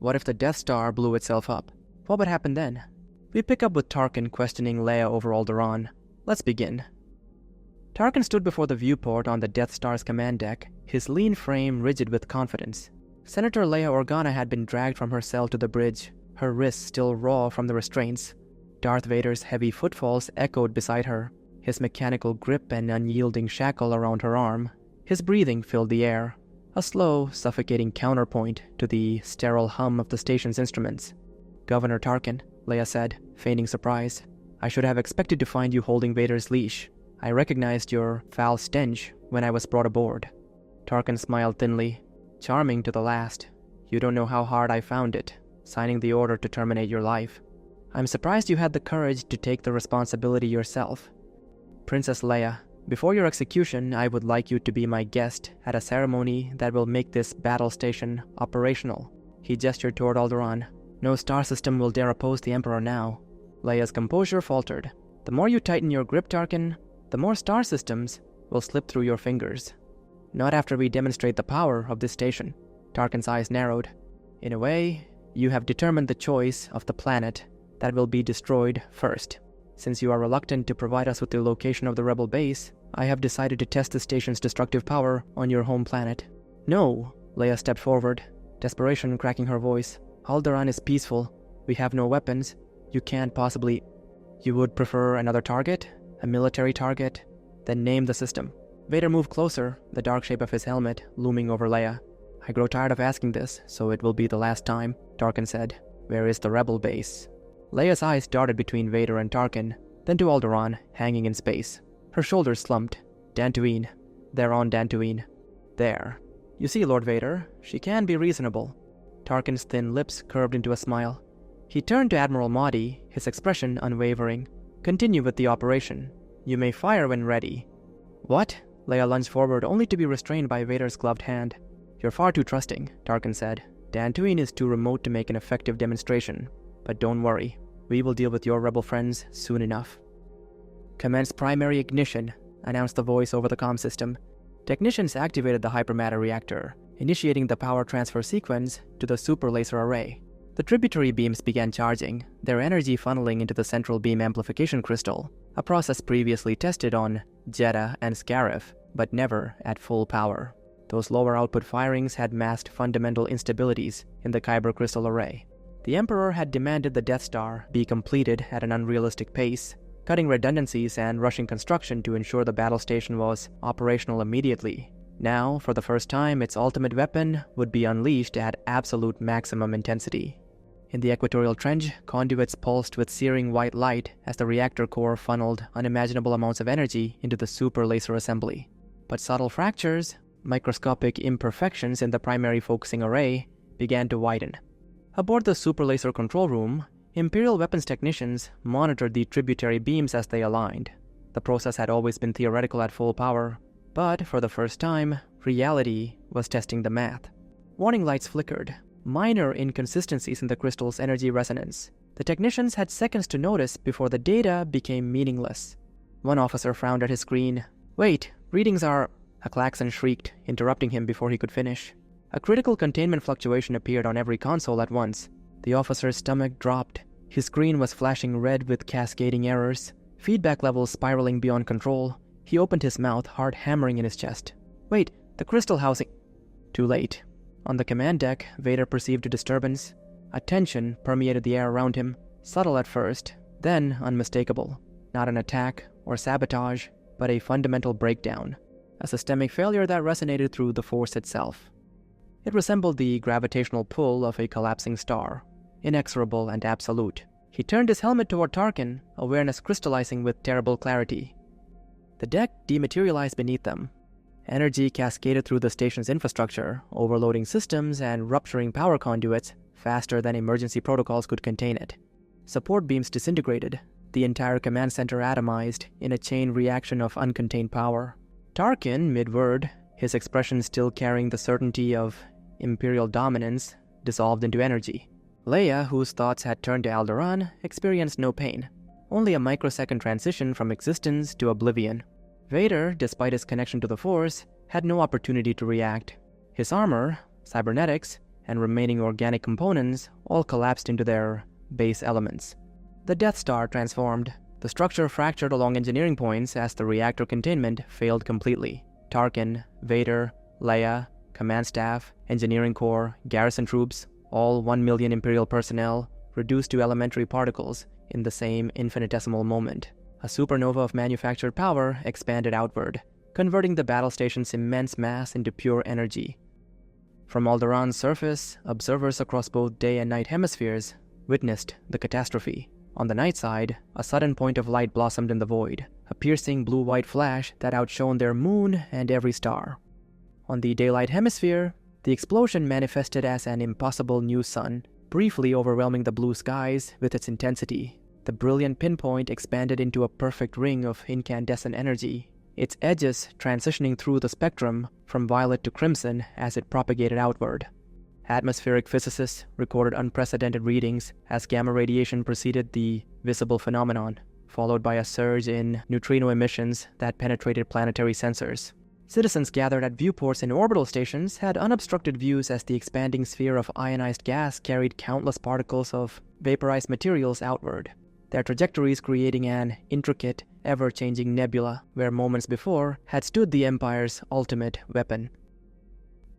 What if the Death Star blew itself up? What would happen then? We pick up with Tarkin questioning Leia over Alderaan. Let's begin. Tarkin stood before the viewport on the Death Star's command deck, his lean frame rigid with confidence. Senator Leia Organa had been dragged from her cell to the bridge, her wrists still raw from the restraints. Darth Vader's heavy footfalls echoed beside her, his mechanical grip and unyielding shackle around her arm. His breathing filled the air, a slow, suffocating counterpoint to the sterile hum of the station's instruments. "Governor Tarkin," Leia said, feigning surprise. "I should have expected to find you holding Vader's leash. I recognized your foul stench when I was brought aboard." Tarkin smiled thinly. "Charming to the last. You don't know how hard I found it, signing the order to terminate your life. I'm surprised you had the courage to take the responsibility yourself. Princess Leia, before your execution, I would like you to be my guest at a ceremony that will make this battle station operational." He gestured toward Alderaan. "No star system will dare oppose the Emperor now." Leia's composure faltered. "The more you tighten your grip, Tarkin, the more star systems will slip through your fingers. Not after we demonstrate the power of this station." Tarkin's eyes narrowed. "In a way, you have determined the choice of the planet that will be destroyed first. Since you are reluctant to provide us with the location of the rebel base, I have decided to test the station's destructive power on your home planet." "No," Leia stepped forward, desperation cracking her voice. "Alderaan is peaceful. We have no weapons. You can't possibly—" "You would prefer another target? A military target? Then name the system." Vader moved closer, the dark shape of his helmet looming over Leia. "I grow tired of asking this, so it will be the last time," Tarkin said. "Where is the rebel base?" Leia's eyes darted between Vader and Tarkin, then to Alderaan, hanging in space. Her shoulders slumped. "Dantooine. They're on Dantooine. There. You see, Lord Vader, she can be reasonable." Tarkin's thin lips curved into a smile. He turned to Admiral Motti, his expression unwavering. "Continue with the operation. You may fire when ready." "What?" Leia lunged forward, only to be restrained by Vader's gloved hand. "You're far too trusting," Tarkin said. "Dantooine is too remote to make an effective demonstration. But don't worry. We will deal with your rebel friends soon enough." "Commence primary ignition," announced the voice over the comm system. Technicians activated the hypermatter reactor, initiating the power transfer sequence to the super laser array. The tributary beams began charging, their energy funneling into the central beam amplification crystal, a process previously tested on Jedha and Scarif, but never at full power. Those lower output firings had masked fundamental instabilities in the Kyber crystal array. The Emperor had demanded the Death Star be completed at an unrealistic pace, cutting redundancies and rushing construction to ensure the battle station was operational immediately. Now, for the first time, its ultimate weapon would be unleashed at absolute maximum intensity. In the equatorial trench, conduits pulsed with searing white light as the reactor core funneled unimaginable amounts of energy into the super laser assembly. But subtle fractures, microscopic imperfections in the primary focusing array, began to widen. Aboard the super laser control room, Imperial weapons technicians monitored the tributary beams as they aligned. The process had always been theoretical at full power, but for the first time, reality was testing the math. Warning lights flickered, minor inconsistencies in the crystal's energy resonance. The technicians had seconds to notice before the data became meaningless. One officer frowned at his screen. "Wait, readings are—" A klaxon shrieked, interrupting him before he could finish. A critical containment fluctuation appeared on every console at once. The officer's stomach dropped. His screen was flashing red with cascading errors, feedback levels spiraling beyond control. He opened his mouth, heart hammering in his chest. "Wait, the crystal housing—" Too late. On the command deck, Vader perceived a disturbance. A tension permeated the air around him, subtle at first, then unmistakable. Not an attack or sabotage, but a fundamental breakdown. A systemic failure that resonated through the Force itself. It resembled the gravitational pull of a collapsing star, inexorable and absolute. He turned his helmet toward Tarkin, awareness crystallizing with terrible clarity. The deck dematerialized beneath them. Energy cascaded through the station's infrastructure, overloading systems and rupturing power conduits faster than emergency protocols could contain it. Support beams disintegrated, the entire command center atomized in a chain reaction of uncontained power. Tarkin, mid-word, his expression still carrying the certainty of Imperial dominance, dissolved into energy. Leia, whose thoughts had turned to Alderaan, experienced no pain, only a microsecond transition from existence to oblivion. Vader, despite his connection to the Force, had no opportunity to react. His armor, cybernetics, and remaining organic components all collapsed into their base elements. The Death Star transformed. The structure fractured along engineering points as the reactor containment failed completely. Tarkin, Vader, Leia, command staff, engineering corps, garrison troops, all 1 million Imperial personnel, reduced to elementary particles in the same infinitesimal moment. A supernova of manufactured power expanded outward, converting the battle station's immense mass into pure energy. From Alderaan's surface, observers across both day and night hemispheres witnessed the catastrophe. On the night side, a sudden point of light blossomed in the void, a piercing blue-white flash that outshone their moon and every star. On the daylight hemisphere, the explosion manifested as an impossible new sun, briefly overwhelming the blue skies with its intensity. The brilliant pinpoint expanded into a perfect ring of incandescent energy, its edges transitioning through the spectrum from violet to crimson as it propagated outward. Atmospheric physicists recorded unprecedented readings as gamma radiation preceded the visible phenomenon, followed by a surge in neutrino emissions that penetrated planetary sensors. Citizens gathered at viewports and orbital stations had unobstructed views as the expanding sphere of ionized gas carried countless particles of vaporized materials outward, their trajectories creating an intricate, ever-changing nebula where moments before had stood the Empire's ultimate weapon.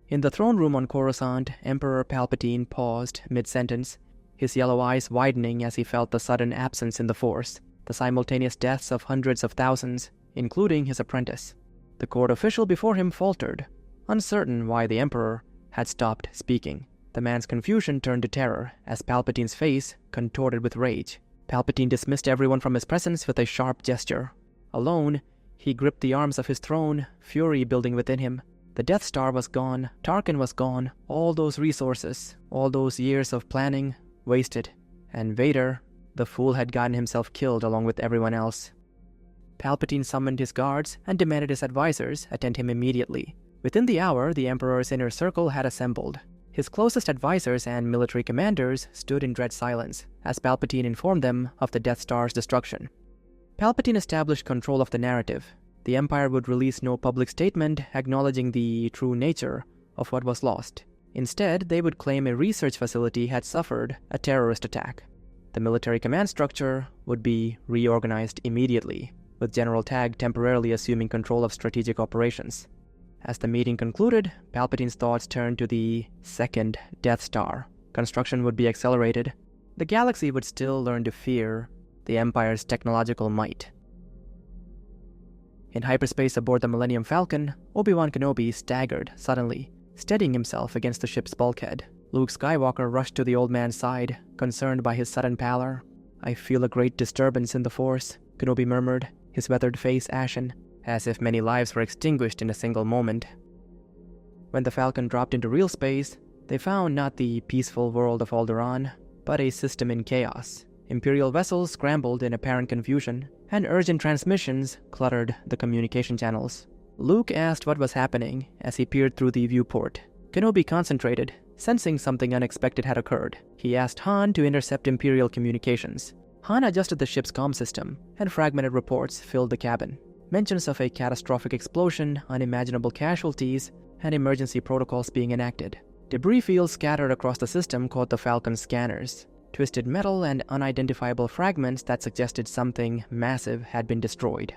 In the throne room on Coruscant, Emperor Palpatine paused mid-sentence, his yellow eyes widening as he felt the sudden absence in the Force, the simultaneous deaths of hundreds of thousands, including his apprentice. The court official before him faltered, uncertain why the Emperor had stopped speaking. The man's confusion turned to terror as Palpatine's face contorted with rage. Palpatine dismissed everyone from his presence with a sharp gesture. Alone, he gripped the arms of his throne, fury building within him. The Death Star was gone, Tarkin was gone, all those resources, all those years of planning, wasted. And Vader, the fool, had gotten himself killed along with everyone else. Palpatine summoned his guards and demanded his advisors attend him immediately. Within the hour, the Emperor's inner circle had assembled. His closest advisors and military commanders stood in dread silence as Palpatine informed them of the Death Star's destruction. Palpatine established control of the narrative. The Empire would release no public statement acknowledging the true nature of what was lost. Instead, they would claim a research facility had suffered a terrorist attack. The military command structure would be reorganized immediately, with General Tagg temporarily assuming control of strategic operations. As the meeting concluded, Palpatine's thoughts turned to the second Death Star. Construction would be accelerated. The galaxy would still learn to fear the Empire's technological might. In hyperspace aboard the Millennium Falcon, Obi-Wan Kenobi staggered suddenly, steadying himself against the ship's bulkhead. Luke Skywalker rushed to the old man's side, concerned by his sudden pallor. "I feel a great disturbance in the Force," Kenobi murmured, his weathered face ashen, as if many lives were extinguished in a single moment. When the Falcon dropped into real space, they found not the peaceful world of Alderaan, but a system in chaos. Imperial vessels scrambled in apparent confusion, and urgent transmissions cluttered the communication channels. Luke asked what was happening as he peered through the viewport. Kenobi concentrated, sensing something unexpected had occurred. He asked Han to intercept Imperial communications. Han adjusted the ship's comm system, and fragmented reports filled the cabin. Mentions of a catastrophic explosion, unimaginable casualties, and emergency protocols being enacted. Debris fields scattered across the system caught the Falcon's scanners. Twisted metal and unidentifiable fragments that suggested something massive had been destroyed.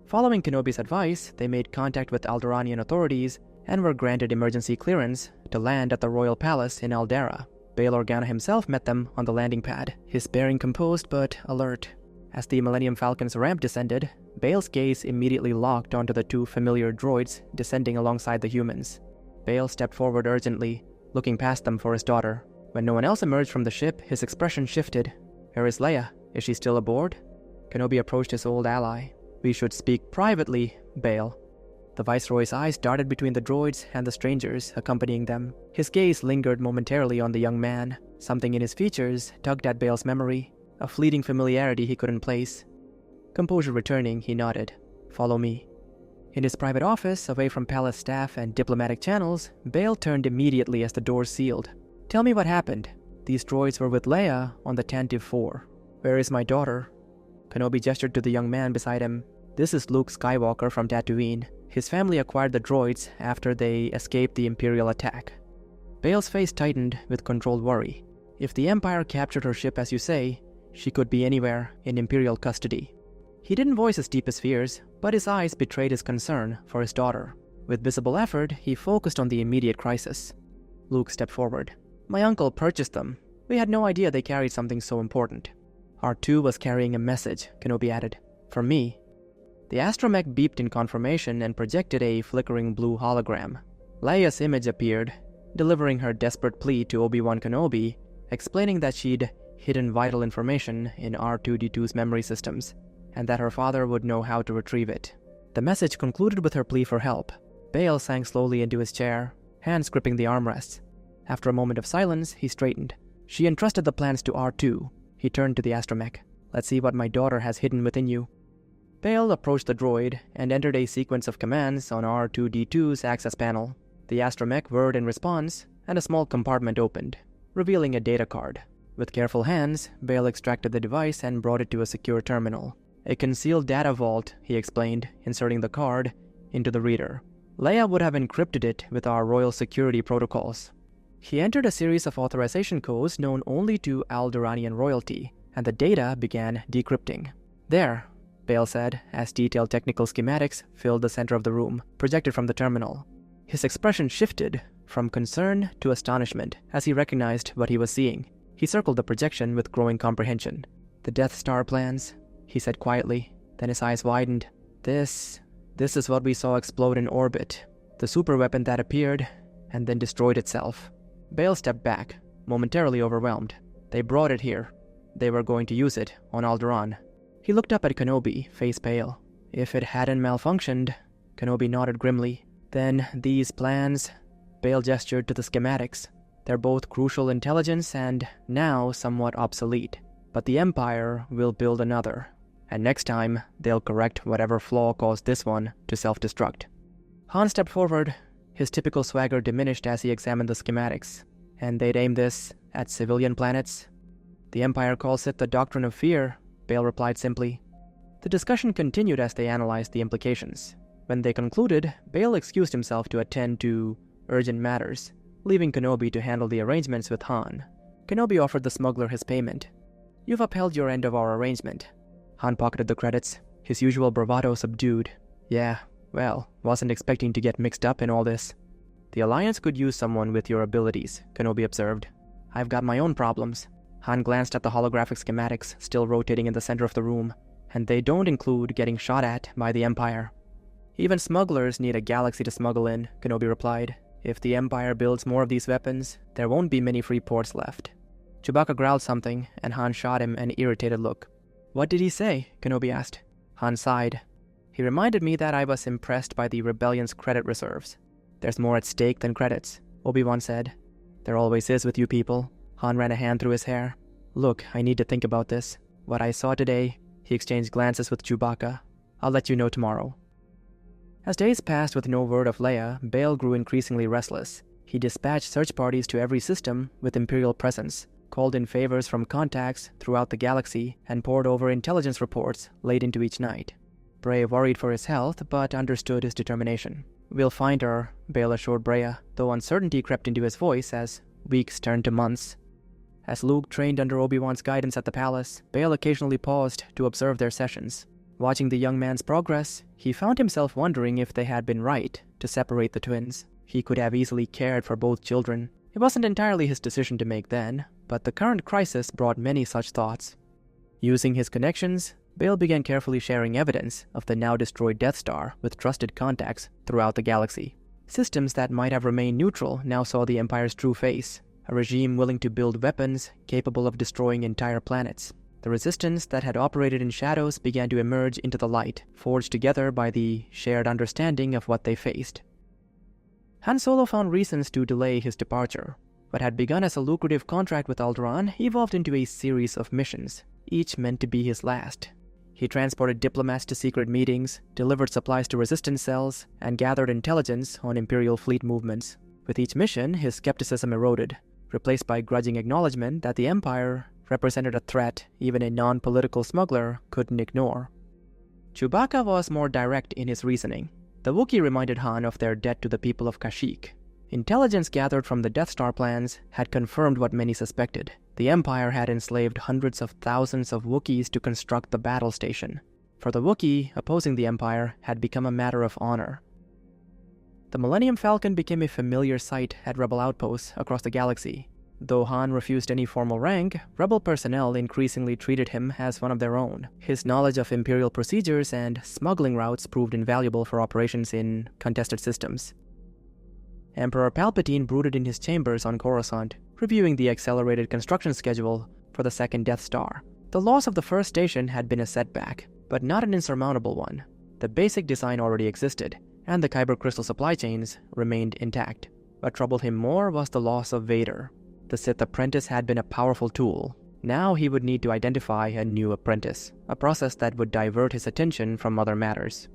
Following Kenobi's advice, they made contact with Alderaanian authorities and were granted emergency clearance to land at the Royal Palace in Alderaan. Bail Organa himself met them on the landing pad, his bearing composed but alert. As the Millennium Falcon's ramp descended, Bail's gaze immediately locked onto the two familiar droids descending alongside the humans. Bail stepped forward urgently, looking past them for his daughter. When no one else emerged from the ship, his expression shifted. "Where is Leia? Is she still aboard?" Kenobi approached his old ally. "We should speak privately, Bail." The Viceroy's eyes darted between the droids and the strangers accompanying them. His gaze lingered momentarily on the young man. Something in his features tugged at Bail's memory, a fleeting familiarity he couldn't place. Composure returning, he nodded. "Follow me." In his private office, away from palace staff and diplomatic channels, Bail turned immediately as the doors sealed. "Tell me what happened. These droids were with Leia on the Tantive 4. Where is my daughter?" Kenobi gestured to the young man beside him. "This is Luke Skywalker from Tatooine. His family acquired the droids after they escaped the Imperial attack." Bale's face tightened with controlled worry. If the Empire captured her ship as you say, she could be anywhere in Imperial custody. He didn't voice his deepest fears, but his eyes betrayed his concern for his daughter. With visible effort, he focused on the immediate crisis. Luke stepped forward. My uncle purchased them. We had no idea they carried something so important. R2 was carrying a message, Kenobi added. For me. The astromech beeped in confirmation and projected a flickering blue hologram. Leia's image appeared, delivering her desperate plea to Obi-Wan Kenobi, explaining that she'd hidden vital information in R2-D2's memory systems, and that her father would know how to retrieve it. The message concluded with her plea for help. Bale sank slowly into his chair, hands gripping the armrests. After a moment of silence, he straightened. She entrusted the plans to R2. He turned to the astromech. Let's see what my daughter has hidden within you. Bale approached the droid and entered a sequence of commands on R2-D2's access panel. The astromech whirred in response, and a small compartment opened, revealing a data card. With careful hands, Bale extracted the device and brought it to a secure terminal. A concealed data vault, he explained, inserting the card into the reader. Leia would have encrypted it with our royal security protocols. He entered a series of authorization codes known only to Alderaanian royalty, and the data began decrypting. There, Bale said, as detailed technical schematics filled the center of the room, projected from the terminal. His expression shifted from concern to astonishment as he recognized what he was seeing. He circled the projection with growing comprehension. The Death Star plans, he said quietly. Then his eyes widened. This is what we saw explode in orbit. The superweapon that appeared and then destroyed itself. Bale stepped back, momentarily overwhelmed. They brought it here. They were going to use it on Alderaan. He looked up at Kenobi, face pale. If it hadn't malfunctioned, Kenobi nodded grimly. Then these plans, Bale gestured to the schematics. They're both crucial intelligence and now somewhat obsolete. But the Empire will build another. And next time, they'll correct whatever flaw caused this one to self-destruct. Han stepped forward, his typical swagger diminished as he examined the schematics. And they'd aim this at civilian planets? The Empire calls it the Doctrine of Fear, Bale replied simply. The discussion continued as they analyzed the implications. When they concluded, Bale excused himself to attend to urgent matters, leaving Kenobi to handle the arrangements with Han. Kenobi offered the smuggler his payment. You've upheld your end of our arrangement. Han pocketed the credits, his usual bravado subdued. Yeah, well, wasn't expecting to get mixed up in all this. The Alliance could use someone with your abilities, Kenobi observed. I've got my own problems. Han glanced at the holographic schematics still rotating in the center of the room, and they don't include getting shot at by the Empire. Even smugglers need a galaxy to smuggle in, Kenobi replied. If the Empire builds more of these weapons, there won't be many free ports left. Chewbacca growled something, and Han shot him an irritated look. What did he say? Kenobi asked. Han sighed. He reminded me that I was impressed by the rebellion's credit reserves. There's more at stake than credits, Obi-Wan said. There always is with you people. Han ran a hand through his hair. Look, I need to think about this. What I saw today, he exchanged glances with Chewbacca. I'll let you know tomorrow. As days passed with no word of Leia, Bale grew increasingly restless. He dispatched search parties to every system with Imperial presence, called in favors from contacts throughout the galaxy, and pored over intelligence reports late into each night. Bray worried for his health, but understood his determination. We'll find her, Bale assured Breya, though uncertainty crept into his voice as weeks turned to months. As Luke trained under Obi-Wan's guidance at the palace, Bale occasionally paused to observe their sessions. Watching the young man's progress, he found himself wondering if they had been right to separate the twins. He could have easily cared for both children. It wasn't entirely his decision to make then, but the current crisis brought many such thoughts. Using his connections, Bale began carefully sharing evidence of the now-destroyed Death Star with trusted contacts throughout the galaxy. Systems that might have remained neutral now saw the Empire's true face, a regime willing to build weapons capable of destroying entire planets. The resistance that had operated in shadows began to emerge into the light, forged together by the shared understanding of what they faced. Han Solo found reasons to delay his departure. What had begun as a lucrative contract with Alderaan evolved into a series of missions, each meant to be his last. He transported diplomats to secret meetings, delivered supplies to resistance cells, and gathered intelligence on Imperial fleet movements. With each mission, his skepticism eroded, replaced by grudging acknowledgement that the Empire represented a threat even a non-political smuggler couldn't ignore. Chewbacca was more direct in his reasoning. The Wookiee reminded Han of their debt to the people of Kashyyyk. Intelligence gathered from the Death Star plans had confirmed what many suspected. The Empire had enslaved hundreds of thousands of Wookiees to construct the battle station. For the Wookiee, opposing the Empire had become a matter of honor. The Millennium Falcon became a familiar sight at Rebel outposts across the galaxy. Though Han refused any formal rank, Rebel personnel increasingly treated him as one of their own. His knowledge of Imperial procedures and smuggling routes proved invaluable for operations in contested systems. Emperor Palpatine brooded in his chambers on Coruscant, reviewing the accelerated construction schedule for the second Death Star. The loss of the first station had been a setback, but not an insurmountable one. The basic design already existed, and the Kyber crystal supply chains remained intact. What troubled him more was the loss of Vader. The Sith apprentice had been a powerful tool. Now he would need to identify a new apprentice, a process that would divert his attention from other matters.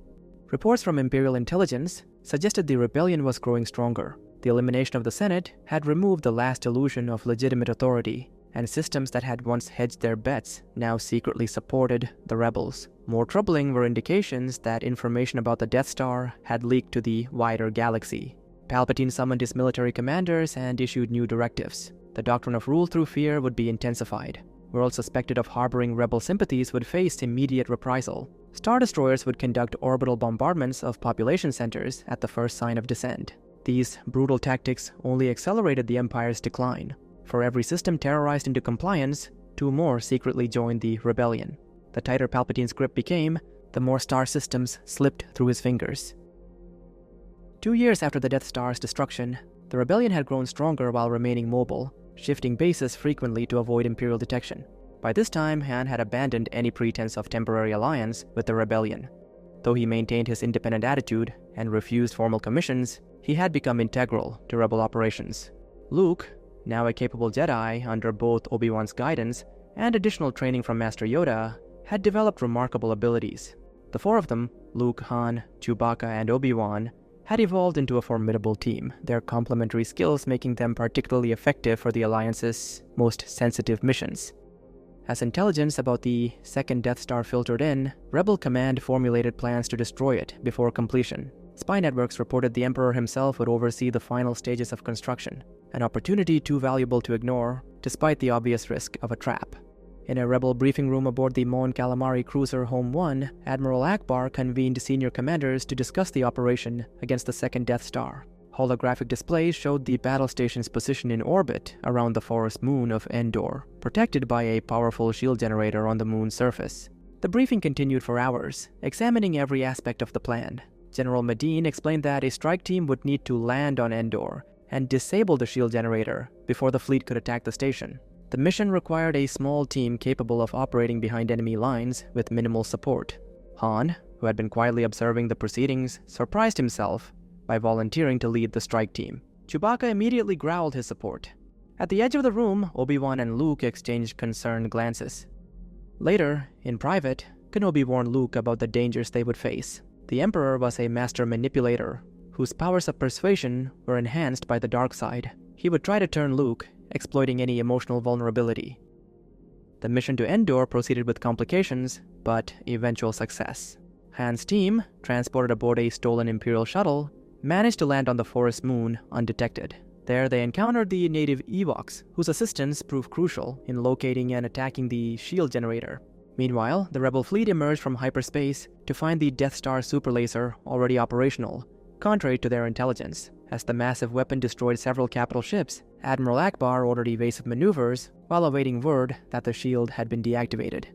Reports from Imperial intelligence suggested the rebellion was growing stronger. The elimination of the Senate had removed the last illusion of legitimate authority, and systems that had once hedged their bets now secretly supported the rebels. More troubling were indications that information about the Death Star had leaked to the wider galaxy. Palpatine summoned his military commanders and issued new directives. The doctrine of rule through fear would be intensified. Worlds suspected of harboring rebel sympathies would face immediate reprisal. Star Destroyers would conduct orbital bombardments of population centers at the first sign of dissent. These brutal tactics only accelerated the Empire's decline. For every system terrorized into compliance, 2 more secretly joined the rebellion. The tighter Palpatine's grip became, the more star systems slipped through his fingers. 2 years after the Death Star's destruction, the rebellion had grown stronger while remaining mobile, shifting bases frequently to avoid Imperial detection. By this time, Han had abandoned any pretense of temporary alliance with the rebellion. Though he maintained his independent attitude and refused formal commissions, he had become integral to rebel operations. Luke, now a capable Jedi under both Obi-Wan's guidance and additional training from Master Yoda, had developed remarkable abilities. The 4 of them, Luke, Han, Chewbacca, and Obi-Wan, had evolved into a formidable team, their complementary skills making them particularly effective for the Alliance's most sensitive missions. As intelligence about the second Death Star filtered in, Rebel Command formulated plans to destroy it before completion. Spy networks reported the Emperor himself would oversee the final stages of construction, an opportunity too valuable to ignore, despite the obvious risk of a trap. In a Rebel briefing room aboard the Mon Calamari cruiser Home 1, Admiral Akbar convened senior commanders to discuss the operation against the second Death Star. Holographic displays showed the battle station's position in orbit around the forest moon of Endor, protected by a powerful shield generator on the moon's surface. The briefing continued for hours, examining every aspect of the plan. General Medine explained that a strike team would need to land on Endor and disable the shield generator before the fleet could attack the station. The mission required a small team capable of operating behind enemy lines with minimal support. Han, who had been quietly observing the proceedings, surprised himself by volunteering to lead the strike team. Chewbacca immediately growled his support. At the edge of the room, Obi-Wan and Luke exchanged concerned glances. Later, in private, Kenobi warned Luke about the dangers they would face. The Emperor was a master manipulator, whose powers of persuasion were enhanced by the dark side. He would try to turn Luke, exploiting any emotional vulnerability. The mission to Endor proceeded with complications, but eventual success. Han's team, transported aboard a stolen Imperial shuttle, managed to land on the forest moon undetected. There they encountered the native Ewoks, whose assistance proved crucial in locating and attacking the shield generator. Meanwhile, the Rebel fleet emerged from hyperspace to find the Death Star superlaser already operational, contrary to their intelligence. As the massive weapon destroyed several capital ships, Admiral Akbar ordered evasive maneuvers while awaiting word that the shield had been deactivated.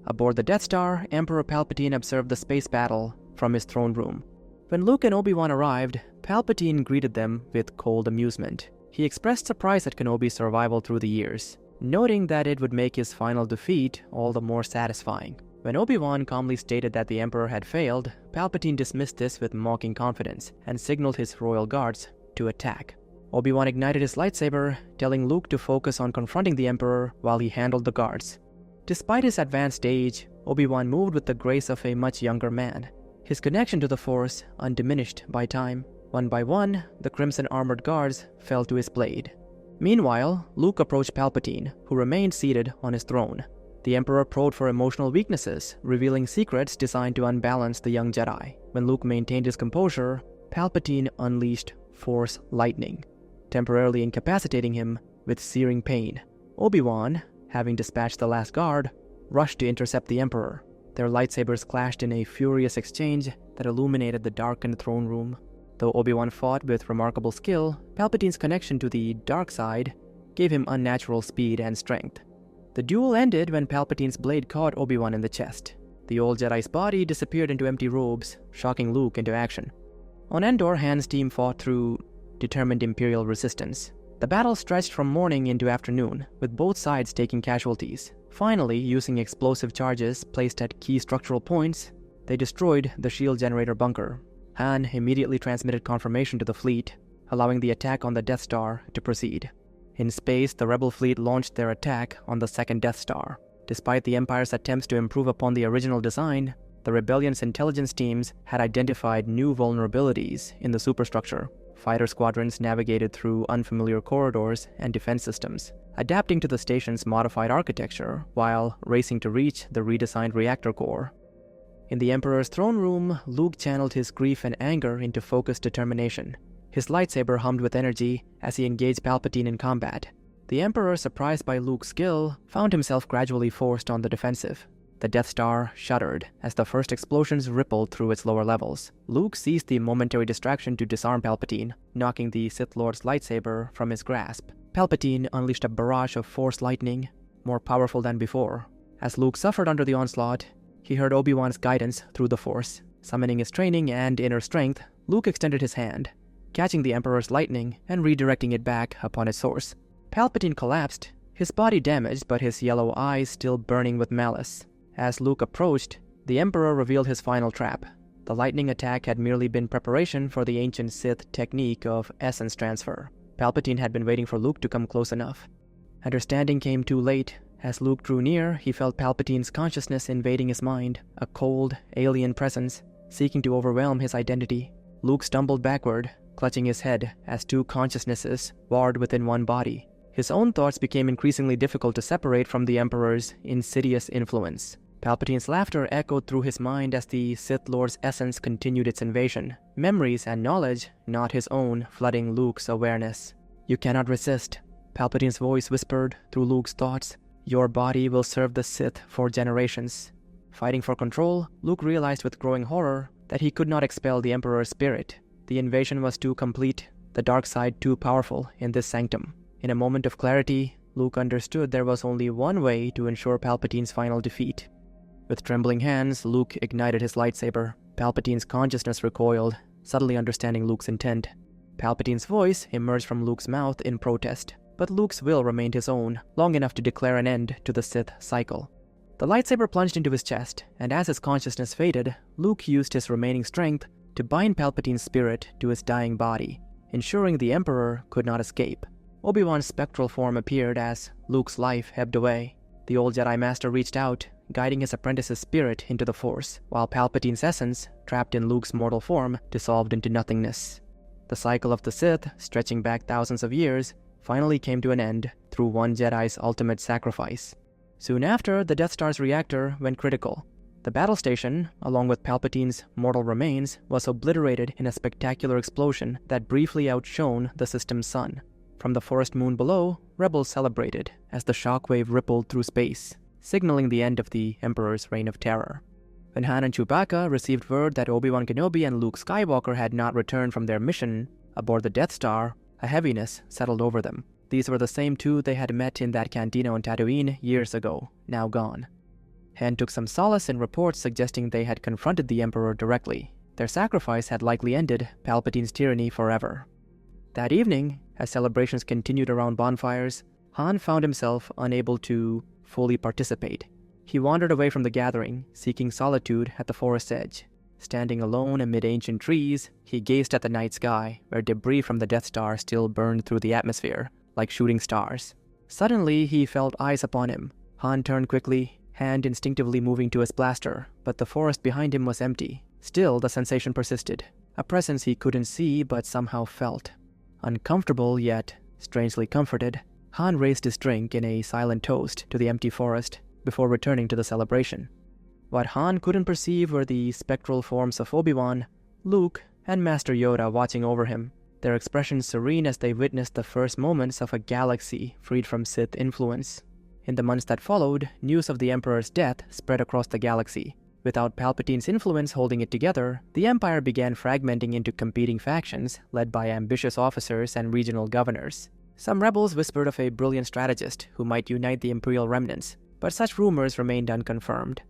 Aboard the Death Star, Emperor Palpatine observed the space battle from his throne room. When Luke and Obi-Wan arrived, Palpatine greeted them with cold amusement. He expressed surprise at Kenobi's survival through the years, noting that it would make his final defeat all the more satisfying. When Obi-Wan calmly stated that the Emperor had failed, Palpatine dismissed this with mocking confidence and signaled his royal guards to attack. Obi-Wan ignited his lightsaber, telling Luke to focus on confronting the Emperor while he handled the guards. Despite his advanced age, Obi-Wan moved with the grace of a much younger man, his connection to the Force undiminished by time. One by one, the crimson-armored guards fell to his blade. Meanwhile, Luke approached Palpatine, who remained seated on his throne. The Emperor probed for emotional weaknesses, revealing secrets designed to unbalance the young Jedi. When Luke maintained his composure, Palpatine unleashed Force lightning, temporarily incapacitating him with searing pain. Obi-Wan, having dispatched the last guard, rushed to intercept the Emperor. Their lightsabers clashed in a furious exchange that illuminated the darkened throne room. Though Obi-Wan fought with remarkable skill, Palpatine's connection to the dark side gave him unnatural speed and strength. The duel ended when Palpatine's blade caught Obi-Wan in the chest. The old Jedi's body disappeared into empty robes, shocking Luke into action. On Endor, Han's team fought through determined Imperial resistance. The battle stretched from morning into afternoon, with both sides taking casualties. Finally, using explosive charges placed at key structural points, they destroyed the shield generator bunker. Han immediately transmitted confirmation to the fleet, allowing the attack on the Death Star to proceed. In space, the Rebel fleet launched their attack on the second Death Star. Despite the Empire's attempts to improve upon the original design, the Rebellion's intelligence teams had identified new vulnerabilities in the superstructure. Fighter squadrons navigated through unfamiliar corridors and defense systems, adapting to the station's modified architecture while racing to reach the redesigned reactor core. In the Emperor's throne room, Luke channeled his grief and anger into focused determination. His lightsaber hummed with energy as he engaged Palpatine in combat. The Emperor, surprised by Luke's skill, found himself gradually forced on the defensive. The Death Star shuddered as the first explosions rippled through its lower levels. Luke seized the momentary distraction to disarm Palpatine, knocking the Sith Lord's lightsaber from his grasp. Palpatine unleashed a barrage of Force lightning, more powerful than before. As Luke suffered under the onslaught, he heard Obi-Wan's guidance through the Force. Summoning his training and inner strength, Luke extended his hand, catching the Emperor's lightning and redirecting it back upon its source. Palpatine collapsed, his body damaged but his yellow eyes still burning with malice. As Luke approached, the Emperor revealed his final trap. The lightning attack had merely been preparation for the ancient Sith technique of essence transfer. Palpatine had been waiting for Luke to come close enough. Understanding came too late. As Luke drew near, he felt Palpatine's consciousness invading his mind, a cold, alien presence, seeking to overwhelm his identity. Luke stumbled backward, clutching his head as two consciousnesses warred within one body. His own thoughts became increasingly difficult to separate from the Emperor's insidious influence. Palpatine's laughter echoed through his mind as the Sith Lord's essence continued its invasion. Memories and knowledge, not his own, flooding Luke's awareness. "You cannot resist," Palpatine's voice whispered through Luke's thoughts. "Your body will serve the Sith for generations." Fighting for control, Luke realized with growing horror that he could not expel the Emperor's spirit. The invasion was too complete, the dark side too powerful in this sanctum. In a moment of clarity, Luke understood there was only one way to ensure Palpatine's final defeat. With trembling hands, Luke ignited his lightsaber. Palpatine's consciousness recoiled, subtly understanding Luke's intent. Palpatine's voice emerged from Luke's mouth in protest, but Luke's will remained his own, long enough to declare an end to the Sith cycle. The lightsaber plunged into his chest, and as his consciousness faded, Luke used his remaining strength to bind Palpatine's spirit to his dying body, ensuring the Emperor could not escape. Obi-Wan's spectral form appeared as Luke's life ebbed away. The old Jedi Master reached out, guiding his apprentice's spirit into the Force, while Palpatine's essence, trapped in Luke's mortal form, dissolved into nothingness. The cycle of the Sith, stretching back thousands of years, finally came to an end through one Jedi's ultimate sacrifice. Soon after, the Death Star's reactor went critical. The battle station, along with Palpatine's mortal remains, was obliterated in a spectacular explosion that briefly outshone the system's sun. From the forest moon below, rebels celebrated as the shockwave rippled through space, signaling the end of the Emperor's reign of terror. When Han and Chewbacca received word that Obi-Wan Kenobi and Luke Skywalker had not returned from their mission aboard the Death Star, a heaviness settled over them. These were the same two they had met in that cantina on Tatooine years ago, now gone. Han took some solace in reports suggesting they had confronted the Emperor directly. Their sacrifice had likely ended Palpatine's tyranny forever. That evening, as celebrations continued around bonfires, Han found himself unable to fully participate. He wandered away from the gathering, seeking solitude at the forest's edge. Standing alone amid ancient trees, he gazed at the night sky, where debris from the Death Star still burned through the atmosphere, like shooting stars. Suddenly, he felt eyes upon him. Han turned quickly, hand instinctively moving to his blaster, but the forest behind him was empty. Still, the sensation persisted, a presence he couldn't see but somehow felt. Uncomfortable yet strangely comforted, Han raised his drink in a silent toast to the empty forest before returning to the celebration. What Han couldn't perceive were the spectral forms of Obi-Wan, Luke, and Master Yoda watching over him. their expressions serene as they witnessed the first moments of a galaxy freed from Sith influence. In the months that followed, news of the Emperor's death spread across the galaxy. Without Palpatine's influence holding it together, the Empire began fragmenting into competing factions led by ambitious officers and regional governors. Some rebels whispered of a brilliant strategist who might unite the Imperial remnants, but such rumors remained unconfirmed.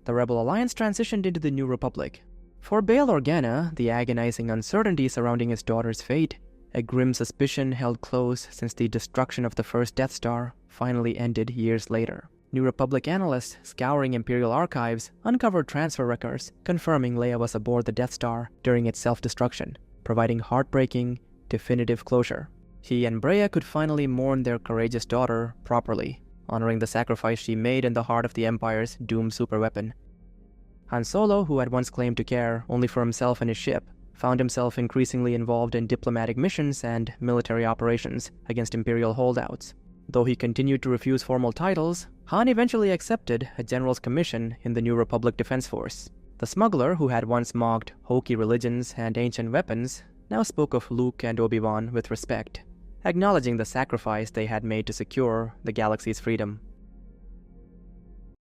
The Rebel Alliance transitioned into the New Republic. For Bail Organa, the agonizing uncertainty surrounding his daughter's fate, a grim suspicion held close since the destruction of the first Death Star, finally ended years later. New Republic analysts scouring Imperial archives uncovered transfer records confirming Leia was aboard the Death Star during its self-destruction, providing heartbreaking, definitive closure. He and Breya could finally mourn their courageous daughter properly, honoring the sacrifice she made in the heart of the Empire's doomed superweapon. Han Solo, who had once claimed to care only for himself and his ship, found himself increasingly involved in diplomatic missions and military operations against Imperial holdouts. Though he continued to refuse formal titles, Han eventually accepted a general's commission in the New Republic Defense Force. The smuggler, who had once mocked hokey religions and ancient weapons, now spoke of Luke and Obi-Wan with respect, acknowledging the sacrifice they had made to secure the galaxy's freedom.